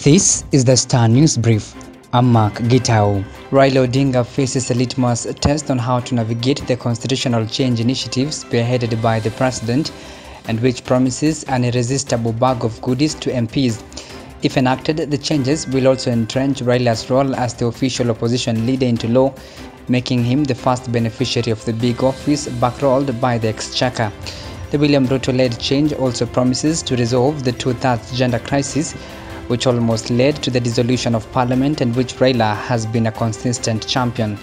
This is the Star News Brief. I'm Mark Gitau. Raila Odinga faces a litmus test on how to navigate the constitutional change initiatives spearheaded by the president and which promises an irresistible bag of goodies to MPs. If enacted, the changes will also entrench Raila's role as the official opposition leader into law, making him the first beneficiary of the big office backrolled by the exchequer. The William Ruto-led change also promises to resolve the two-thirds gender crisis, which almost led to the dissolution of parliament and which Raila has been a consistent champion.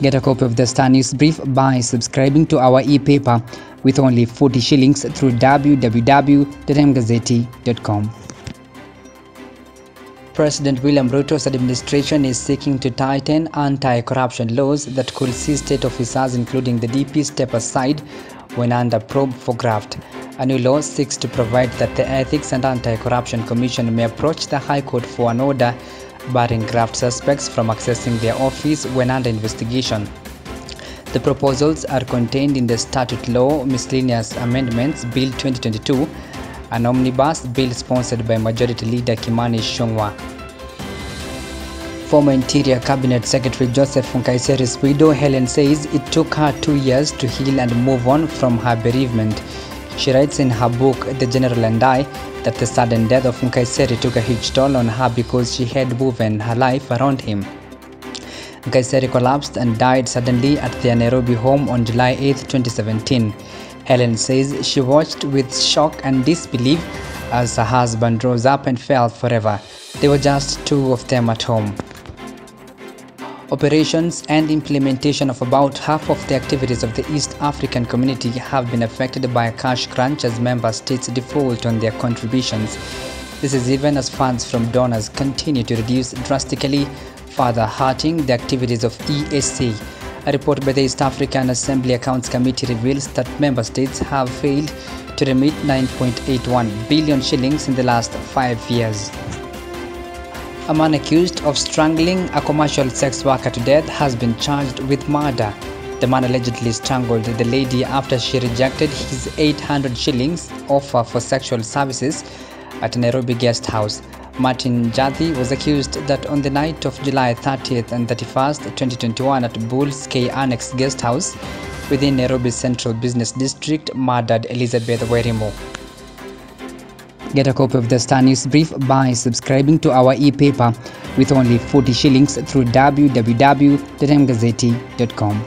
Get a copy of the Star News Brief by subscribing to our e-paper with only 40 shillings through www.mgazeti.com. President William Ruto's administration is seeking to tighten anti-corruption laws that could see state officers, including the DP, step aside when under probe for graft. A new law seeks to provide that the Ethics and Anti-Corruption Commission may approach the High Court for an order barring graft suspects from accessing their office when under investigation. The proposals are contained in the Statute Law Miscellaneous Amendments Bill 2022, an omnibus bill sponsored by Majority Leader Kimani Ichung'wah. Former Interior Cabinet Secretary Joseph Nkaiseri's widow Helen says it took her 2 years to heal and move on from her bereavement. She writes in her book, The General and I, that the sudden death of Nkaiseri took a huge toll on her because she had woven her life around him. Nkaiseri collapsed and died suddenly at their Nairobi home on July 8, 2017. Helen says she watched with shock and disbelief as her husband rose up and fell forever. There were just two of them at home. Operations and implementation of about half of the activities of the East African community have been affected by a cash crunch as member states default on their contributions. This is even as funds from donors continue to reduce drastically, further hurting the activities of EAC. A report by the East African Assembly Accounts Committee reveals that member states have failed to remit 9.81 billion shillings in the last 5 years. A man accused of strangling a commercial sex worker to death has been charged with murder. The man allegedly strangled the lady after she rejected his 800 shillings offer for sexual services at a Nairobi guest house. Martin Jathi was accused that on the night of July 30th and 31st, 2021 at Bulls K Annex Guest House within Nairobi's Central Business District murdered Elizabeth Werimo. Get a copy of the Star News Brief by subscribing to our e-paper with only 40 shillings through www.mgazeti.com.